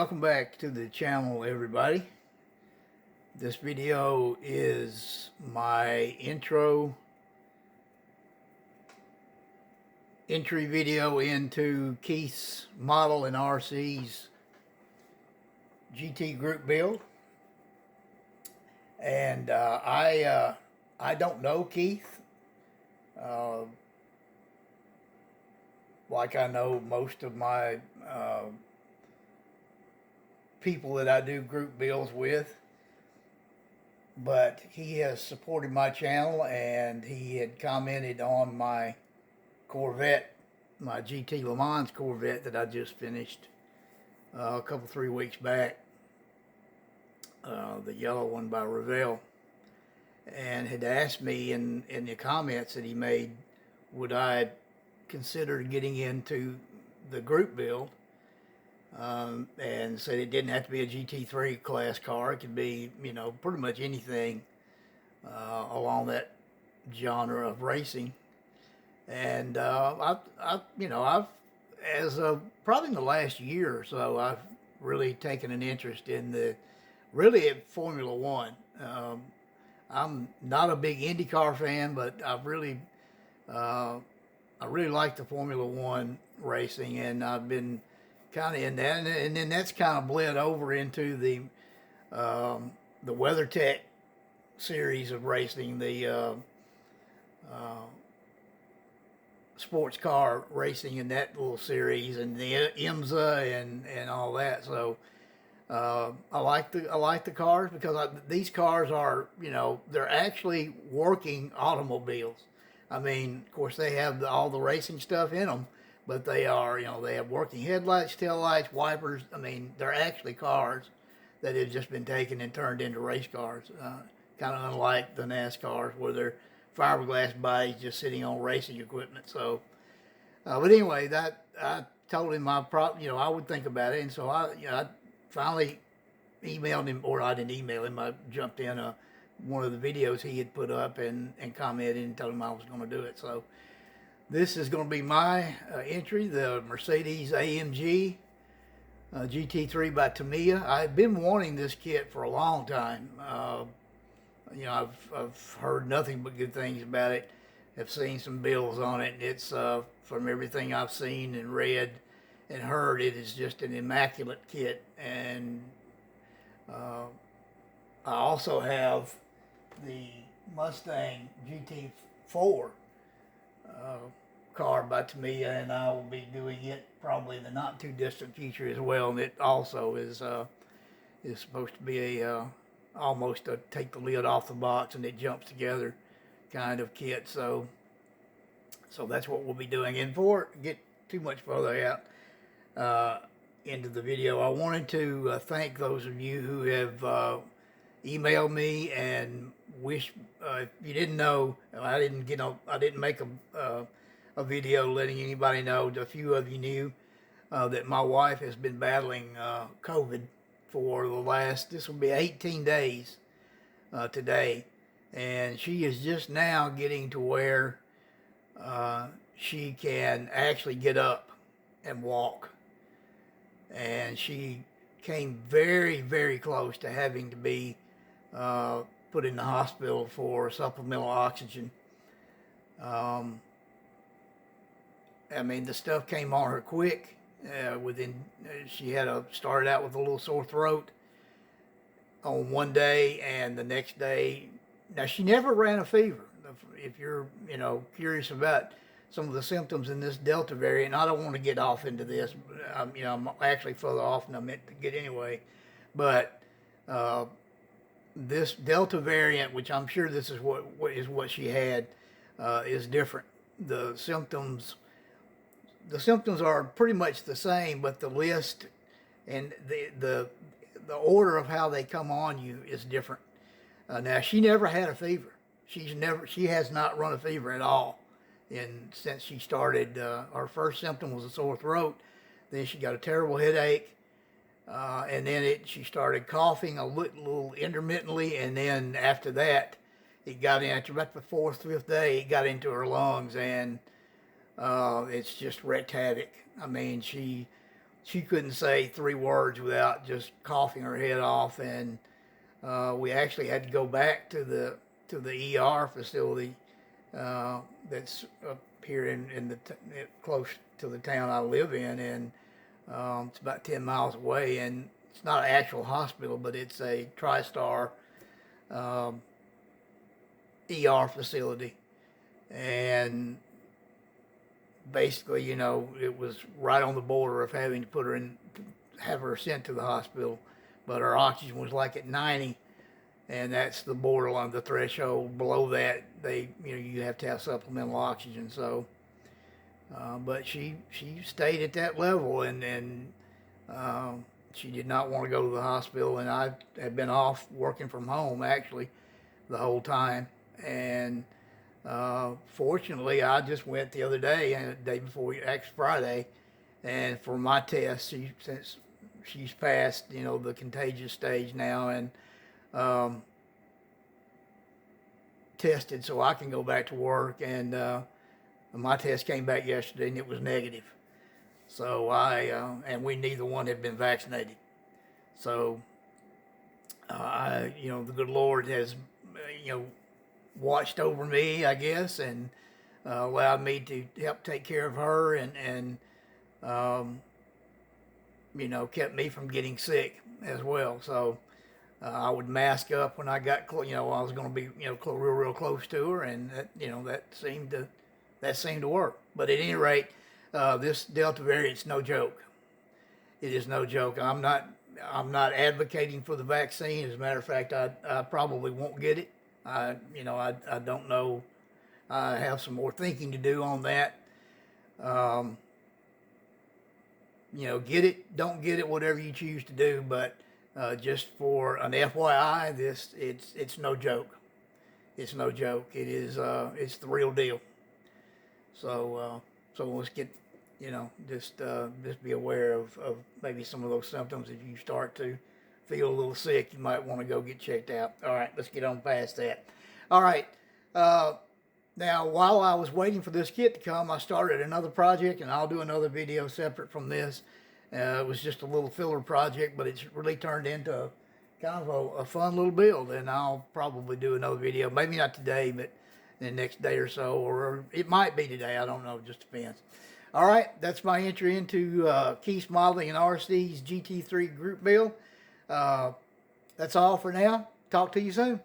Welcome back to the channel, everybody. This video is my entry video into Keith's model and RC's GT group build. And I don't know Keith like I know most of my people that I do group builds with, but he has supported my channel and he had commented on my Corvette, my GT Le Mans Corvette that I just finished a couple 3 weeks back, the yellow one by Revell, and had asked me in the comments that he made, would I consider getting into the group build. And said it didn't have to be a GT3 class car. It could be, you know, pretty much anything along that genre of racing. And I've as of probably in the last year or so, I've really taken an interest in Formula One. I'm not a big IndyCar fan, but I really like the Formula One racing, and I've been kind of in that, and then that's kind of bled over into the WeatherTech series of racing, the sports car racing in that little series, and the IMSA and all that. So I like the cars because these cars are, you know, they're actually working automobiles. I mean, of course, they have all the racing stuff in them, but they are, you know, they have working headlights, taillights, wipers. I mean, they're actually cars that have just been taken and turned into race cars. Kind of unlike the NASCARs where they're fiberglass bodies just sitting on racing equipment. So, but anyway, that I told him I would think about it, and so I finally emailed him, or I didn't email him. I jumped in one of the videos he had put up and commented and told him I was going to do it. So this is going to be my entry, the Mercedes AMG GT3 by Tamiya. I've been wanting this kit for a long time. You know, I've heard nothing but good things about it. I've seen some builds on it, and it's from everything I've seen and read and heard, it is just an immaculate kit. And I also have the Mustang GT4 car by Tamiya, and I will be doing it probably in the not too distant future as well. And it also is supposed to be almost a take the lid off the box and it jumps together kind of kit. So that's what we'll be doing. And before I get too much further out into the video, I wanted to thank those of you who have emailed me and wish. If you didn't know, I didn't make a video letting anybody know. A few of you knew that my wife has been battling COVID for the last, this will be 18 days today, and she is just now getting to where she can actually get up and walk, and she came very, very close to having to be put in the hospital for supplemental oxygen. I mean, the stuff came on her quick. She started out with a little sore throat on one day, and the next day, now she never ran a fever. If you're, you know, curious about some of the symptoms in this Delta variant, and I don't want to get off into this, you know, I'm actually further off than I meant to get anyway, but this Delta variant, which I'm sure this is what she had, is different. The symptoms are pretty much the same, but the list and the order of how they come on you is different. Now, she never had a fever. She has not run a fever at all, since she started. Her first symptom was a sore throat. Then she got a terrible headache, and then she started coughing a little intermittently, and then after that, it got in. After about the fourth, fifth day, it got into her lungs, and it's just wreaked havoc. I mean, she she couldn't say 3 words without just coughing her head off, and we actually had to go back to the ER facility that's up here in close to the town I live in, and it's about 10 miles away, and it's not an actual hospital, but it's a TriStar um, ER facility, and basically, it was right on the border of having to have her sent to the hospital, but her oxygen was like at 90, and that's the borderline, the threshold. Below that, you have to have supplemental oxygen. So, but she stayed at that level, and she did not want to go to the hospital, and I had been off working from home actually the whole time, and fortunately, I just went the other day, and the day before, actually Friday, and for my test, since she's past, the contagious stage now, and tested so I can go back to work, and my test came back yesterday, and it was negative. So and we neither one had been vaccinated. So, the good Lord has, watched over me, I guess, and allowed me to help take care of her, and kept me from getting sick as well. So I would mask up when I got, I was going to be, real close to her, and that seemed to work. But at any rate, this Delta variant's no joke. It is no joke. I'm not advocating for the vaccine. As a matter of fact, I probably won't get it. I don't know. I have some more thinking to do on that. Get it, don't get it, whatever you choose to do. But just for an FYI, it's no joke. It's no joke. It is it's the real deal. So let's get, just be aware of maybe some of those symptoms. If you start to feel a little sick, you might want to go get checked out. All right, let's get on past that. All right. Now, while I was waiting for this kit to come, I started another project, and I'll do another video separate from this. It was just a little filler project, but it's really turned into kind of a fun little build, and I'll probably do another video. Maybe not today, but the next day or so, or it might be today. I don't know. It just depends. All right, that's my entry into Keith's Modeling and RC's GT3 group build. That's all for now. Talk to you soon.